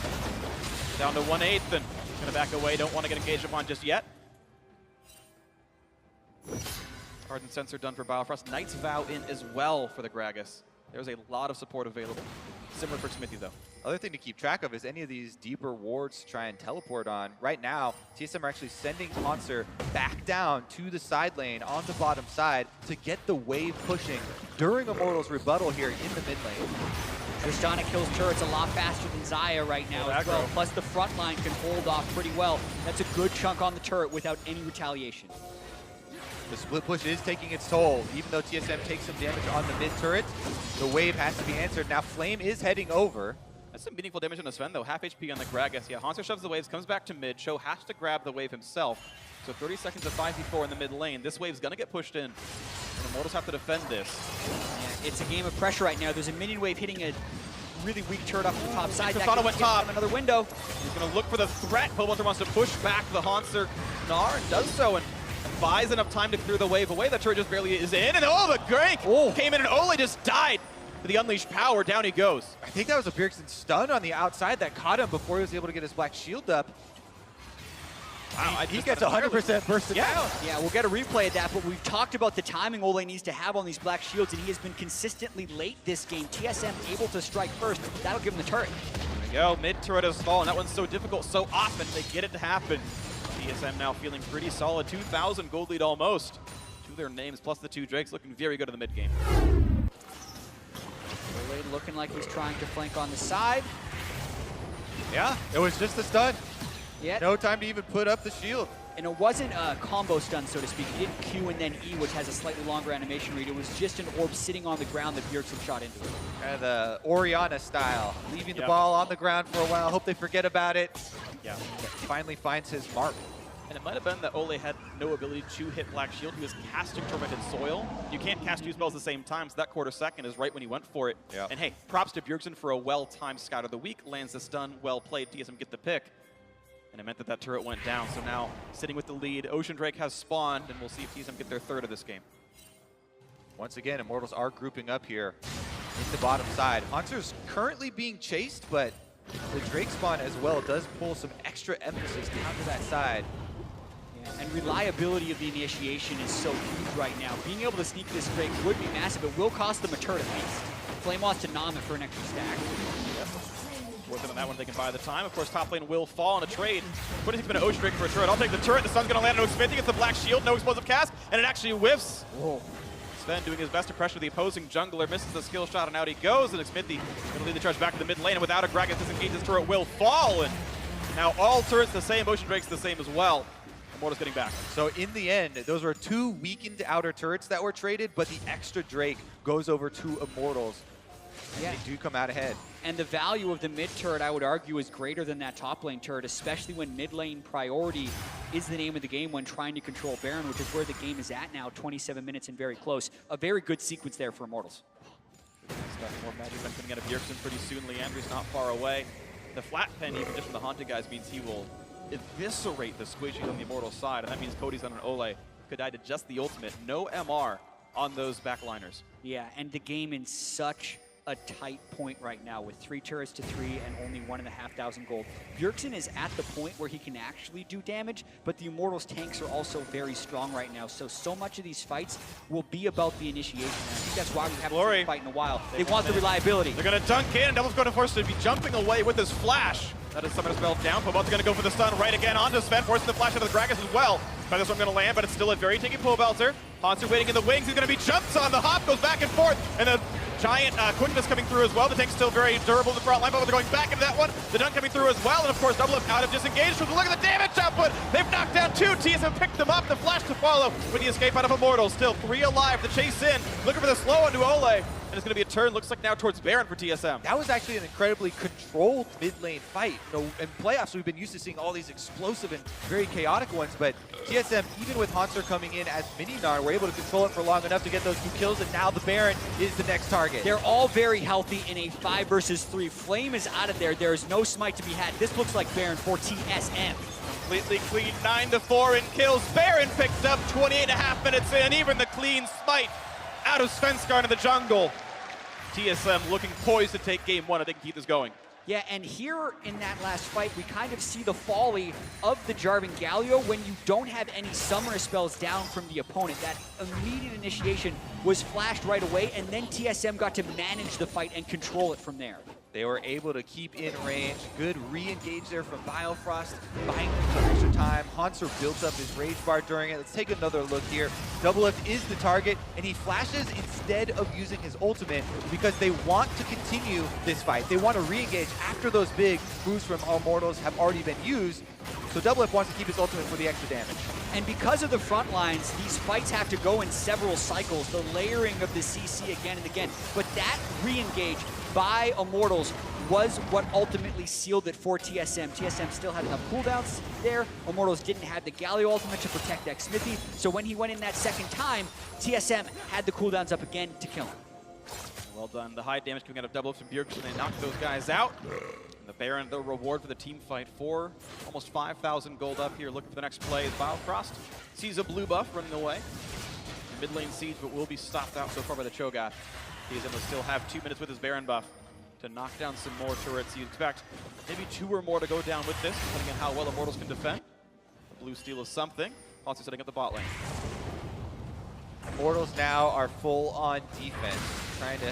Down to 1/8, and gonna back away. Don't want to get engaged upon just yet. Ardent Sensor done for Biofrost. Knight's Vow in as well for the Gragas. There's a lot of support available. Similar for Xmithie, though. Other thing to keep track of is any of these deeper wards to try and teleport on. Right now, TSM are actually sending Hansar back down to the side lane on the bottom side to get the wave pushing during Immortals' rebuttal here in the mid lane. Tristana kills turrets a lot faster than Xayah right now as well. Plus the front line can hold off pretty well. That's a good chunk on the turret without any retaliation. The split push is taking its toll. Even though TSM takes some damage on the mid turret, the wave has to be answered. Now Flame is heading over. That's some meaningful damage on the Sven, though. Half HP on the Gragas. Yeah, Hansar shoves the waves, comes back to mid. Sho has to grab the wave himself. So 30 seconds of 5v4 in the mid lane. This wave's gonna get pushed in. And Immortals have to defend this. Yeah, it's a game of pressure right now. There's a minion wave hitting a really weak turret up the top side. Tristana went top. Another window. He's gonna look for the threat. Pillbunter wants to push back the Hansar Gnar and does so, and buys enough time to clear the wave away. That turret just barely is in, and oh, the Grank came in, and Ole just died to the unleashed power. Down he goes. I think that was a Bjergsen stun on the outside that caught him before he was able to get his black shield up. Wow, he gets 100% bursted down. Yeah, we'll get a replay of that, but we've talked about the timing Ole needs to have on these black shields, and he has been consistently late this game. TSM able to strike first. That'll give him the turret. There we go. Mid turret has fallen. That one's so difficult so often. They get it to happen. TSM now feeling pretty solid. 2,000 gold lead almost to their names, plus the 2 Drakes looking very good in the mid game. Ole looking like he's trying to flank on the side. Yeah, it was just a stun. Yeah. No time to even put up the shield. And it wasn't a combo stun, so to speak. He didn't Q and then E, which has a slightly longer animation read. It was just an orb sitting on the ground that Bjergsen shot into it. Kind of the Orianna style, leaving the ball on the ground for a while. Hope they forget about it. Yeah. Finally finds his mark. And it might have been that Ole had no ability to hit Black Shield. He was casting Tormented Soil. You can't cast 2 spells at the same time, so that quarter second is right when he went for it. Yep. And hey, props to Bjergsen for a well-timed Scout of the Week. Lands the stun, well played. TSM get the pick. And it meant that that turret went down. So now, sitting with the lead, Ocean Drake has spawned, and we'll see if TSM get their third of this game. Once again, Immortals are grouping up here in the bottom side. Hansar's currently being chased, but the Drake spawn as well does pull some extra emphasis down to that side. And reliability of the initiation is so huge right now. Being able to sneak this Drake would be massive. It will cost them a turret at least. Flame wants to nom it for an extra stack. Working on that one, they can buy the time. Of course, top lane will fall on a trade. What is he going to Ocean Drake for a turret? I'll take the turret. The sun's going to land on Xmithie. It's the Black Shield, no explosive cast, and it actually whiffs. Whoa. Sven doing his best to pressure the opposing jungler, misses the skill shot, and out he goes. And Xmithie going to lead the charge back to the mid lane, and without a Gragas disengage, this turret will fall. And now all turrets the same, Ocean Drake's the same as well. Immortals getting back. So in the end, those were 2 weakened outer turrets that were traded, but the extra Drake goes over to Immortals. Yeah. They do come out ahead. And the value of the mid turret, I would argue, is greater than that top lane turret, especially when mid lane priority is the name of the game when trying to control Baron, which is where the game is at now, 27 minutes and very close. A very good sequence there for Immortals. More magic event coming out of Bjergsen pretty soon. Leandri's not far away. The flat pen, even just from the Haunted guys, means he will eviscerate the squishies on the Immortal side, and that means Cody's on an Ole could die to just the ultimate. No MR on those backliners. Yeah, and the game in such a tight point right now with 3 turrets to 3 and only 1,500 gold. Bjergsen is at the point where he can actually do damage, but the Immortals tanks are also very strong right now. So much of these fights will be about the initiation. And I think that's why we haven't seen a fight in a while. They want the reliability. They're going to dunk in. Devil's going to force to be jumping away with his flash. That is Summer Spell down. Pobel's going to go for the stun right again onto Sven, forcing the flash out of the Gragas as well. But this one going to land, but it's still a very tanky Pobelter. Hanser waiting in the wings. He's going to be jumped on. The hop goes back and forth, and the giant quickness coming through as well. The tank's still very durable in the front line, but they're going back into that one. The dunk coming through as well, and of course, Doublelift out of disengage. So look at the damage output. They've knocked down 2. TSM picked them up. The flash to follow with the escape out of Immortals. Still 3 alive. The chase in. Looking for the slow onto Ole. And it's going to be a turn, looks like now towards Baron for TSM. That was actually an incredibly controlled mid lane fight. You know, in playoffs, we've been used to seeing all these explosive and very chaotic ones, but TSM, even with Hanser coming in as mini-Gnar, were able to control it for long enough to get those 2 kills, and now the Baron is the next target. They're all very healthy in a 5 versus 3. Flame is out of there. There is no smite to be had. This looks like Baron for TSM. Completely clean, 9-4 in kills. Baron picked up 28.5 minutes in. Even the clean smite out of Svenskar in the jungle. TSM looking poised to take game 1. I think keep this going. Yeah, and here in that last fight, we kind of see the folly of the Jarvan Galio when you don't have any summoner spells down from the opponent. That immediate initiation was flashed right away, and then TSM got to manage the fight and control it from there. They were able to keep in range. Good re-engage there from Biofrost, buying some extra time. Hanser built up his rage bar during it. Let's take another look here. Doublelift is the target, and he flashes instead of using his ultimate because they want to continue this fight. They want to re-engage after those big moves from Immortals have already been used. So Doublelift wants to keep his ultimate for the extra damage. And because of the front lines, these fights have to go in several cycles, the layering of the CC again and again. But that re-engage by Immortals was what ultimately sealed it for TSM. TSM still had enough cooldowns there. Immortals didn't have the Galio ultimate to protect xMiThy. So when he went in that second time, TSM had the cooldowns up again to kill him. Well done. The high damage coming out of Doublelift and Bjergsen. They knocked those guys out. The Baron, the reward for the team fight, for almost 5,000 gold up here. Looking for the next play is Biofrost. Sees a blue buff running away. Mid lane siege, but will be stopped out so far by the Cho'Gath. TSM will still have 2 minutes with his Baron buff to knock down some more turrets. You expect maybe 2 or more to go down with this, depending on how well Immortals can defend. The blue steal is something. Also setting up the bot lane. Immortals now are full on defense, trying to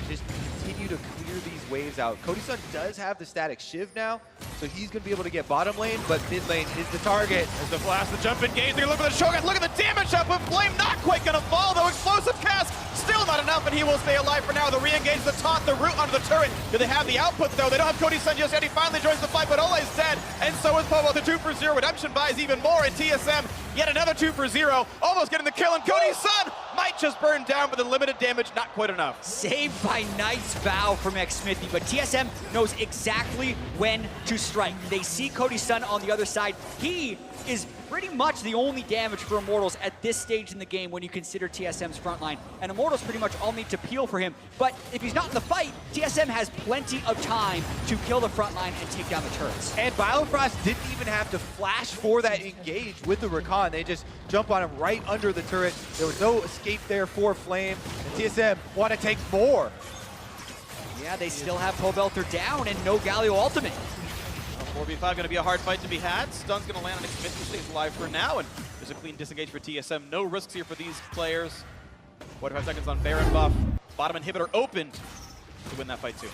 just continue to clear these waves out. Cody Sun does have the static shiv now, so he's going to be able to get bottom lane, but mid lane is the target. There's the blast, the jump engage. They're looking for the Shogun. Look at the damage up with Flame. Not quite going to fall, though. Explosive cast. Still not enough, and he will stay alive for now. The re-engage, the taunt, the root onto the turret. Do they have the output, though? They don't have Cody Sun just yet. He finally joins the fight, but Ole is dead, and so is Pobo. The 2 for 0. Redemption buys even more, and TSM yet another 2 for 0. Almost getting the kill, and Cody Sun might just burn down, but the limited damage, not quite enough. Saved by nice bow from xMiThy, but TSM knows exactly when to strike. They see Cody Sun on the other side. He is pretty much the only damage for Immortals at this stage in the game when you consider TSM's front line. And Immortals pretty much all need to peel for him. But if he's not in the fight, TSM has plenty of time to kill the front line and take down the turrets. And Biofrost didn't even have to flash for that engage with the Rakan. They just jump on him right under the turret. There was no escape there for Flame. And TSM want to take more. Yeah, they still have Pobelter down and no Galio ultimate. 4v5 going to be a hard fight to be had. Stun's going to land on xMiThy, stays alive for now, and there's a clean disengage for TSM. No risks here for these players. 45 seconds on Baron buff. Bottom inhibitor opened to win that fight too.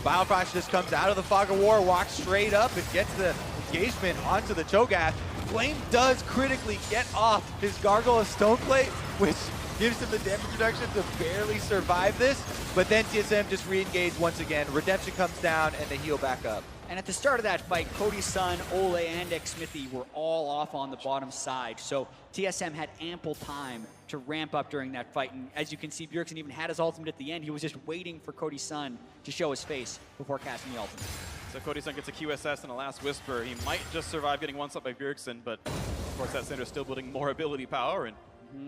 Biofrost just comes out of the Fog of War, walks straight up and gets the engagement onto the Cho'Gath. Flame does critically get off his Gargoyle Stoneplate, which gives him the damage reduction to barely survive this, but then TSM just re-engage once again. Redemption comes down and they heal back up. And at the start of that fight, Cody Sun, Ole, and xMiThy were all off on the bottom side. So TSM had ample time to ramp up during that fight. And as you can see, Bjergsen even had his ultimate at the end. He was just waiting for Cody Sun to show his face before casting the ultimate. So Cody Sun gets a QSS and a last whisper. He might just survive getting one shot by Bjergsen, but of course that Syndra's still building more ability power, and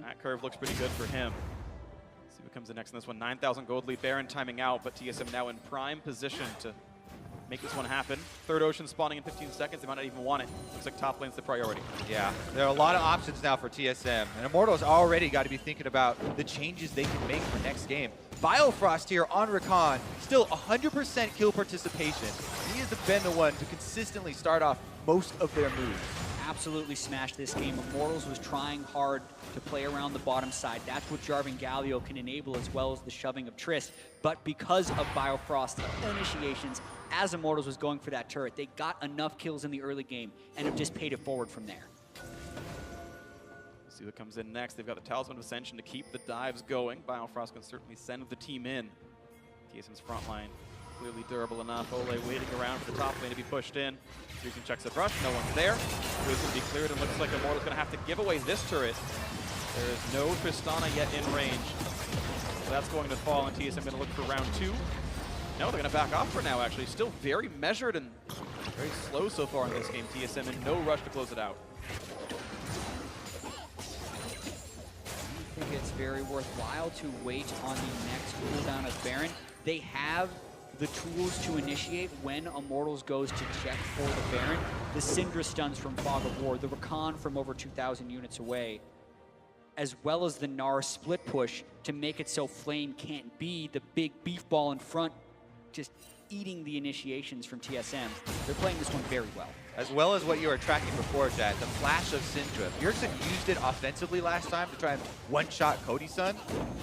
that curve looks pretty good for him. Let's see what comes in next in this one. 9,000 gold lead. Baron timing out, but TSM now in prime position to make this one happen. Third Ocean spawning in 15 seconds. They might not even want it. Looks like top lane's the priority. Yeah, there are a lot of options now for TSM. And Immortals already got to be thinking about the changes they can make for next game. Biofrost here on Rakan, still 100% kill participation. He has been the one to consistently start off most of their moves. Absolutely smashed this game. Immortals was trying hard to play around the bottom side. That's what Jarvan Galio can enable, as well as the shoving of Trist. But because of Biofrost's initiations, as Immortals was going for that turret, they got enough kills in the early game and have just paid it forward from there. See what comes in next. They've got the Talisman of Ascension to keep the dives going. Biofrost can certainly send the team in. TSM's front line clearly durable enough. Ole waiting around for the top lane to be pushed in. Fusion checks the brush, no one's there. Who's going to be cleared, and looks like Immortal's going to have to give away this turret. There is no Tristana yet in range. So that's going to fall, and TSM going to look for round 2. No, they're going to back off for now, actually. Still very measured and very slow so far in this game. TSM in no rush to close it out. I think it's very worthwhile to wait on the next cooldown of Baron. They have the tools to initiate when Immortals goes to check for the Baron. The Syndra stuns from Fog of War, the Rakan from over 2,000 units away, as well as the Gnar split push to make it so Flame can't be the big beef ball in front, just eating the initiations from TSM. They're playing this one very well. As well as what you were tracking before, Chad, the flash of Syndra. Bjergsen used it offensively last time to try and one-shot Cody Sun,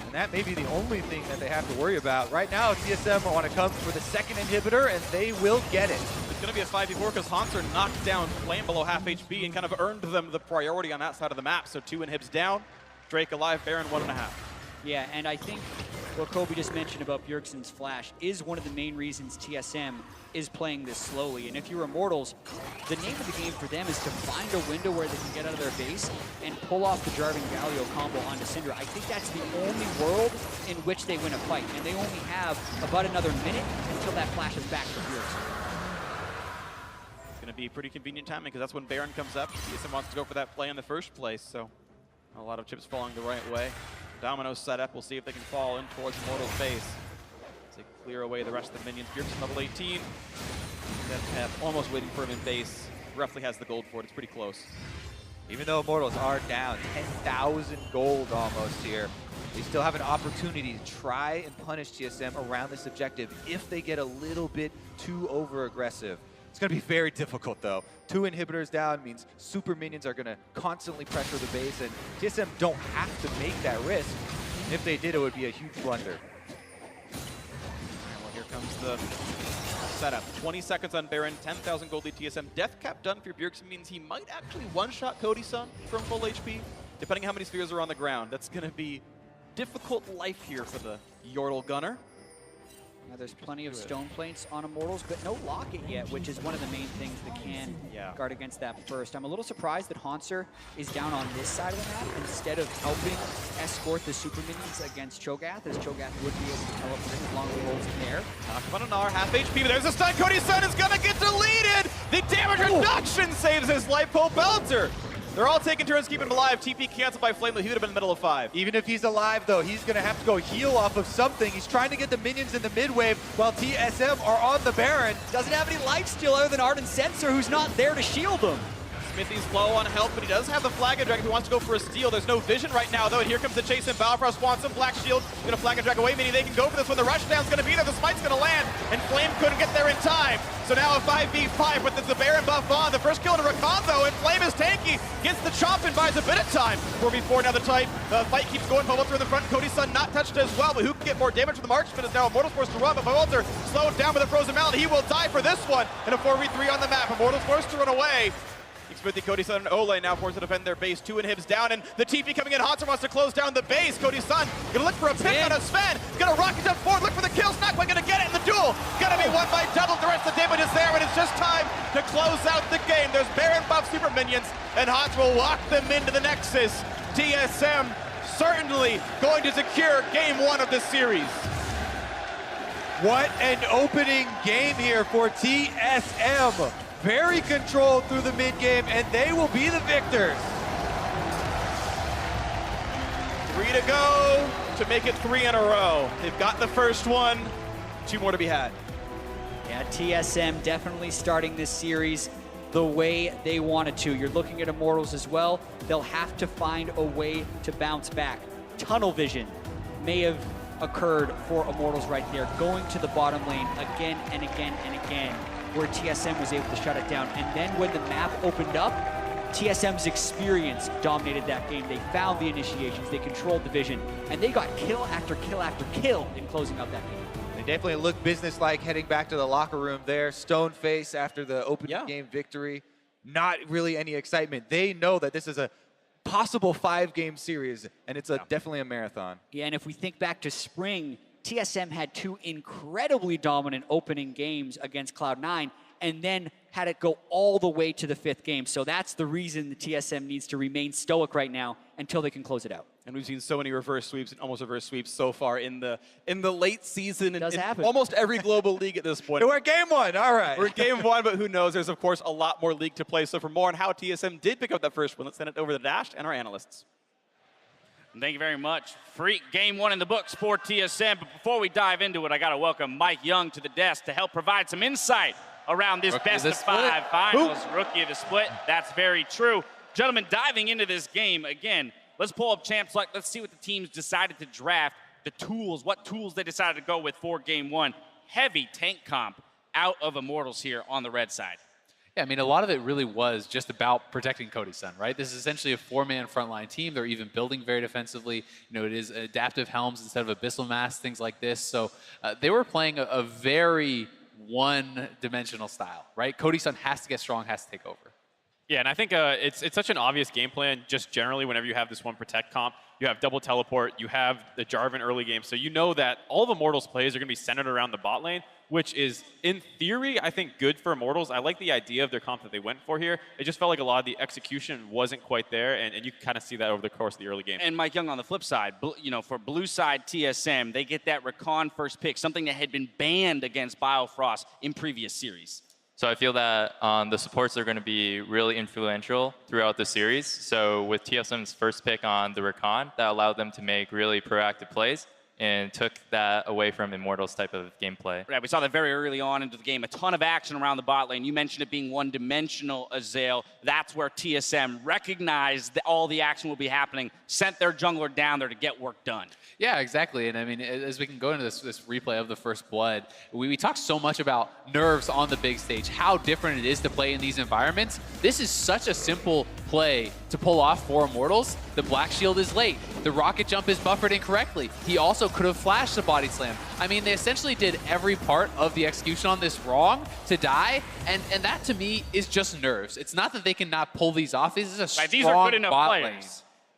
and that may be the only thing that they have to worry about. Right now, TSM want to come for the second inhibitor, and they will get it. It's going to be a 5v4 because Hanser knocked down Flame below half HP and kind of earned them the priority on that side of the map. So 2 inhibs down, Drake alive, Baron 1.5. Yeah, and I think what Kobe just mentioned about Bjergsen's flash is one of the main reasons TSM is playing this slowly. And if you're Immortals, the name of the game for them is to find a window where they can get out of their base and pull off the Jarvan Galio combo onto Syndra. I think that's the only world in which they win a fight, and they only have about another minute until that flashes back for Bjergsen. It's going to be pretty convenient timing because that's when Baron comes up. TSM wants to go for that play in the first place, so a lot of chips falling the right way. Domino setup. We'll see if they can fall in towards Immortal's base. To clear away the rest of the minions. Bjergsen level 18. Then almost waiting for him in base. Roughly has the gold for it. It's pretty close. Even though Immortals are down 10,000 gold almost here, they still have an opportunity to try and punish TSM around this objective if they get a little bit too over-aggressive. It's going to be very difficult, though. 2 inhibitors down means super minions are going to constantly pressure the base, and TSM don't have to make that risk. If they did, it would be a huge blunder. Well, here comes the setup. 20 seconds on Baron, 10,000 gold lead TSM. Death cap done for Bjergsen means he might actually one-shot Cody Sun from full HP, depending how many spheres are on the ground. That's going to be difficult life here for the Yordle Gunner. Now, there's plenty of stone plates on Immortals, but no locket yet, which is one of the main things that can guard against that first. I'm a little surprised that Hanser is down on this side of the map instead of helping escort the super minions against Cho'Gath, as Cho'Gath would be able to teleport as long as he holds in there. Talk about Gnar, half HP, but there's a stun. Cody Sun is going to get deleted! The damage reduction saves his life. Pope Belter. They're all taking turns keeping him alive. TP canceled by Flame, he would have been in the middle of 5. Even if he's alive, though, he's going to have to go heal off of something. He's trying to get the minions in the mid-wave while TSM are on the Baron. Doesn't have any lifesteal other than Ardent Sensor, who's not there to shield him. Smithy's low on health, but he does have the Flag and Drag if he wants to go for a steal. There's no vision right now, though, and here comes the chase in. Biofrost wants him. Black Shield going to Flag and Drag away. Maybe they can go for this one. The rushdown's going to be there. The smite's going to land, and Flame couldn't get there in time. So now a 5v5, but there's the Baron buff on. The first kill to Rakan, though, and Flame is tanky. Gets the chop and buys a bit of time. 4v4 now the tight. The fight keeps going. Walter in the front. Cody Sun not touched as well, but who can get more damage from the marksman is now Immortals forced to run, but Walter slowed down with a frozen mallet. He will die for this one in a 4v3 on the map. Immortals forced to run away. Smithy, Cody Sun, and Ole now forced to defend their base. 2 inhibs down, and the TP coming in. Hanser wants to close down the base. Cody Sun gonna look for a pick on a Sven. Gonna rocket jump forward, look for the kills. Not quite gonna get it in the duel. Gonna be won by double. The rest of the damage is there, and it's just time to close out the game. There's Baron buff super minions, and Hanser will walk them into the Nexus. TSM certainly going to secure game 1 of this series. What an opening game here for TSM. Very controlled through the mid-game, and they will be the victors. 3 to go to make it 3 in a row. They've got the first one. 2 more to be had. Yeah, TSM definitely starting this series the way they wanted to. You're looking at Immortals as well. They'll have to find a way to bounce back. Tunnel vision may have occurred for Immortals right there, going to the bottom lane again and again and again, where TSM was able to shut it down. And then when the map opened up, TSM's experience dominated that game. They found the initiations, they controlled the vision, and they got kill after kill after kill in closing out that game. They definitely look businesslike heading back to the locker room there. Stone face after the opening game victory. Not really any excitement. They know that this is a possible 5-game series, and it's definitely a marathon. Yeah, and if we think back to spring, TSM had 2 incredibly dominant opening games against Cloud9, and then had it go all the way to the 5th game. So that's the reason the TSM needs to remain stoic right now until they can close it out. And we've seen so many reverse sweeps and almost reverse sweeps so far in the late season in happen. almost every global league at this point. We're game 1, all right. We're game 1, but who knows? There's, of course, a lot more league to play. So for more on how TSM did pick up that first one, let's send it over to Dash and our analysts. Thank you very much. Freak game 1 in the books for TSM. But before we dive into it, I got to welcome Mike Young to the desk to help provide some insight around this best-of-5 finals. Rookie of the split. That's very true. Gentlemen, diving into this game again, let's pull up Champ Select. Let's see what the teams decided to draft, the tools, what tools they decided to go with for game 1. Heavy tank comp out of Immortals here on the red side. Yeah, I mean, a lot of it really was just about protecting Cody-san, right? This is essentially a 4-man frontline team. They're even building very defensively. You know, it is adaptive helms instead of Abyssal Mass, things like this. So they were playing a very one-dimensional style, right? Cody-san has to get strong, has to take over. Yeah, and I think it's such an obvious game plan just generally whenever you have this one protect comp. You have double teleport, you have the Jarvan early game, so you know that all of Immortals plays are going to be centered around the bot lane, which is, in theory, I think good for Immortals. I like the idea of their comp that they went for here. It just felt like a lot of the execution wasn't quite there, and you can kind of see that over the course of the early game. And Mike Young on the flip side, you know, for blue side TSM, they get that Recon first pick, something that had been banned against Biofrost in previous series. So I feel that the supports are going to be really influential throughout the series. So with TSM's first pick on the Recon, that allowed them to make really proactive plays and took that away from Immortals type of gameplay. Right, we saw that very early on into the game. A ton of action around the bot lane. You mentioned it being one-dimensional, Azael. That's where TSM recognized that all the action will be happening, sent their jungler down there to get work done. Yeah, exactly. And I mean, as we can go into this replay of the First Blood, we talk so much about nerves on the big stage, how different it is to play in these environments. This is such a simple play to pull off for Immortals. The Black Shield is late. The rocket jump is buffered incorrectly. He also could have flashed the body slam. I mean, they essentially did every part of the execution on this wrong to die, and that to me is just nerves. It's not that they cannot pull these off. This is a strong these are good enough bot players. lane.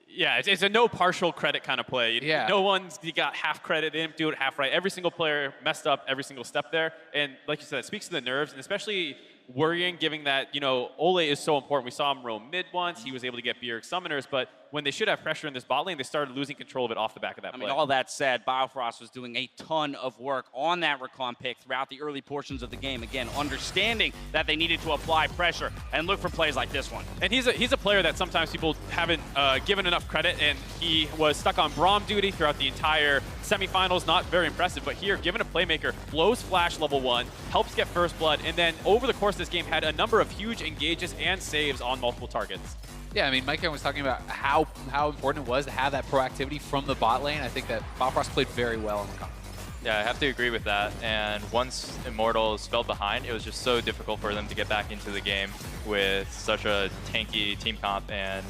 Yeah, it's a no partial credit kind of play. Yeah. No one's got half credit, they didn't do it half right. Every single player messed up every single step there. And like you said, it speaks to the nerves, and especially worrying, given that, you know, Ole is so important. We saw him roam mid once. He was able to get Bjerg summoners, but when they should have pressure in this bot lane, they started losing control of it off the back of that play. I mean, all that said, Biofrost was doing a ton of work on that Recon pick throughout the early portions of the game. Again, understanding that they needed to apply pressure and look for plays like this one. And he's a player that sometimes people haven't given enough credit, and he was stuck on Braum duty throughout the entire semifinals. Not very impressive, but here, given a playmaker, blows flash level 1, helps get first blood, and then over the course of this game had a number of huge engages and saves on multiple targets. Yeah, I mean, Mike Young was talking about how important it was to have that proactivity from the bot lane. I think that Biofrost played very well in the comp. Yeah, I have to agree with that. And once Immortals fell behind, it was just so difficult for them to get back into the game with such a tanky team comp, and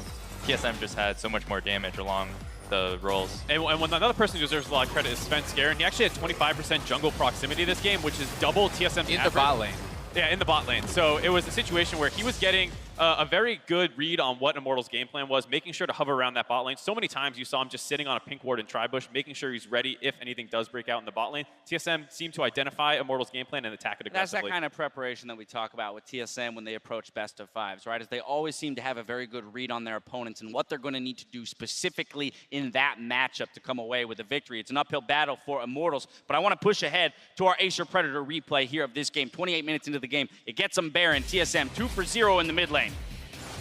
TSM just had so much more damage along the roles. And when another person who deserves a lot of credit is Sven Skaren. He actually had 25% jungle proximity this game, which is double TSM's average. In the bot lane. Yeah, in the bot lane. So it was a situation where he was getting a very good read on what Immortals' game plan was, making sure to hover around that bot lane. So many times you saw him just sitting on a pink ward and tri-bush, making sure he's ready if anything does break out in the bot lane. TSM seemed to identify Immortals' game plan and attack it aggressively. That's that kind of preparation that we talk about with TSM when they approach best of fives, right? Is they always seem to have a very good read on their opponents and what they're going to need to do specifically in that matchup to come away with a victory. It's an uphill battle for Immortals, but I want to push ahead to our Acer Predator replay here of this game. 28 minutes into the game, it gets them Baron. TSM 2 for 0 in the mid lane.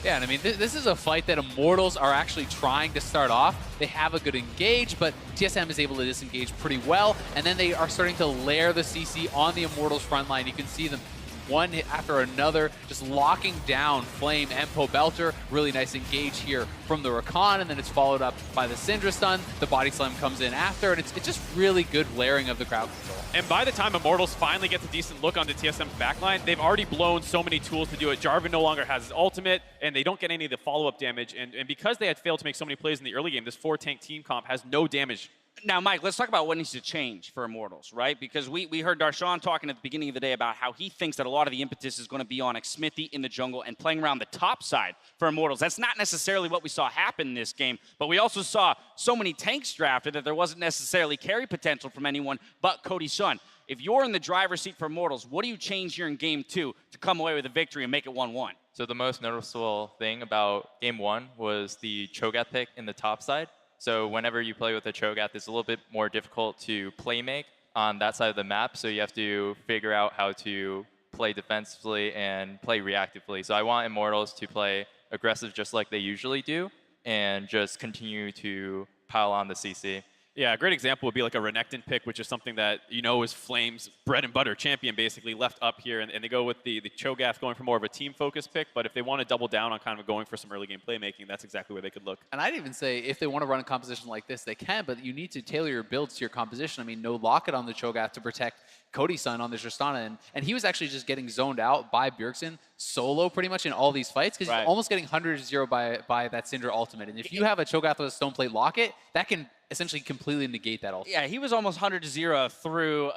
Yeah, and I mean, this is a fight that Immortals are actually trying to start off. They have a good engage, but TSM is able to disengage pretty well, and then they are starting to layer the CC on the Immortals front line. You can see them one hit after another, just locking down Flame and Pobelter. Really nice engage here from the Rakan, and then it's followed up by the Syndra stun. The body slam comes in after, and it's just really good layering of the crowd control. And by the time Immortals finally gets a decent look onto TSM's backline, they've already blown so many tools to do it. Jarvan no longer has his ultimate, and they don't get any of the follow-up damage. And because they had failed to make so many plays in the early game, this 4-tank team comp has no damage. Now, Mike, let's talk about what needs to change for Immortals, right? Because we heard Darshan talking at the beginning of the day about how he thinks that a lot of the impetus is going to be on Xmithie in the jungle and playing around the top side for Immortals. That's not necessarily what we saw happen this game, but we also saw so many tanks drafted that there wasn't necessarily carry potential from anyone but Cody Sun. If you're in the driver's seat for Immortals, what do you change here in Game 2 to come away with a victory and make it 1-1? So the most noticeable thing about Game 1 was the Cho'Gath pick in the top side. So whenever you play with a Cho'Gath, it's a little bit more difficult to play make on that side of the map. So you have to figure out how to play defensively and play reactively. So I want Immortals to play aggressive just like they usually do and just continue to pile on the CC. Yeah, a great example would be like a Renekton pick, which is something that you know is Flame's bread and butter champion, basically left up here, and they go with the Cho'Gath going for more of a team-focused pick, but if they want to double down on kind of going for some early game playmaking, that's exactly where they could look. And I'd even say if they want to run a composition like this, they can, but you need to tailor your builds to your composition. I mean, no Locket on the Cho'Gath to protect Cody Sun on the Tristana, and he was actually just getting zoned out by Bjergsen solo pretty much in all these fights, because he's almost getting 100-0 by that Syndra ultimate. And if you have a Cho'Gath with a Stone Plate Locket, that can essentially completely negate that ultimate. Yeah, he was almost 100-0 through,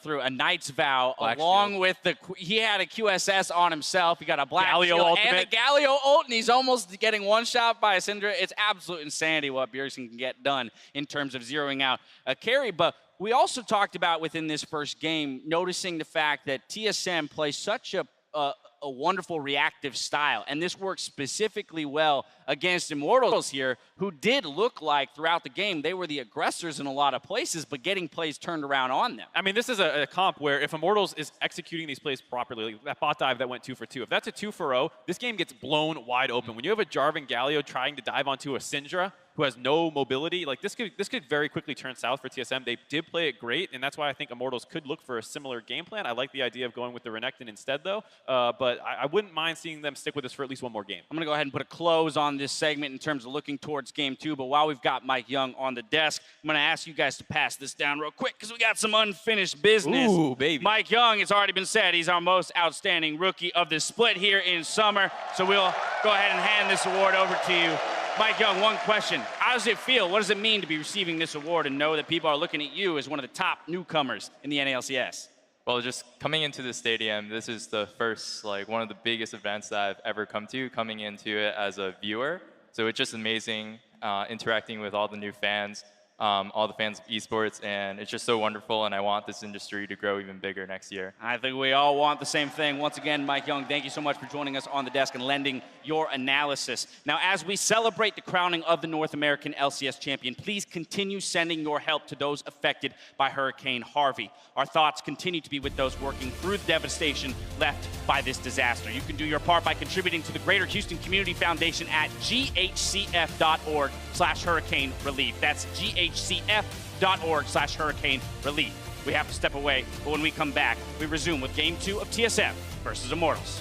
through a Knight's Vow, Black along shield. with he had a QSS on himself. He got a Black Galio shield ultimate. and a Galio ult, and he's almost getting one shot by a Syndra. It's absolute insanity what Bjergsen can get done in terms of zeroing out a carry. But we also talked about within this first game, noticing the fact that TSM plays such a wonderful reactive style, and this works specifically well against Immortals here, who did look like throughout the game they were the aggressors in a lot of places, but getting plays turned around on them. I mean, this is a comp where if Immortals is executing these plays properly, like that bot dive that went 2 for 2, if that's a 2 for 0, this game gets blown wide open. When you have a Jarvan Galio trying to dive onto a Syndra who has no mobility, like this could very quickly turn south for TSM. They did play it great, and that's why I think Immortals could look for a similar game plan. I like the idea of going with the Renekton instead, though, but I wouldn't mind seeing them stick with this for at least one more game. I'm going to go ahead and put a close on this segment in terms of looking towards Game 2, but while we've got Mike Young on the desk, I'm going to ask you guys to pass this down real quick because we got some unfinished business. Ooh, baby. Mike Young, it's already been said, he's our most outstanding rookie of this split here in summer, so we'll go ahead and hand this award over to you. Mike Young, one question. How does it feel? What does it mean to be receiving this award and know that people are looking at you as one of the top newcomers in the NA LCS? Well, just coming into the stadium, this is the first, one of the biggest events that I've ever come to, coming into it as a viewer. So it's just amazing interacting with all the new fans, all the fans of esports, and it's just so wonderful, and I want this industry to grow even bigger next year. I think we all want the same thing. Once again, Mike Young, thank you so much for joining us on the desk and lending your analysis. Now, as we celebrate the crowning of the North American LCS champion, please continue sending your help to those affected by Hurricane Harvey. Our thoughts continue to be with those working through the devastation left by this disaster. You can do your part by contributing to the Greater Houston Community Foundation at ghcf.org/hurricane relief. That's ghcf.org/hurricane relief. We have to step away, but when we come back, we resume with Game 2 of TSM versus Immortals.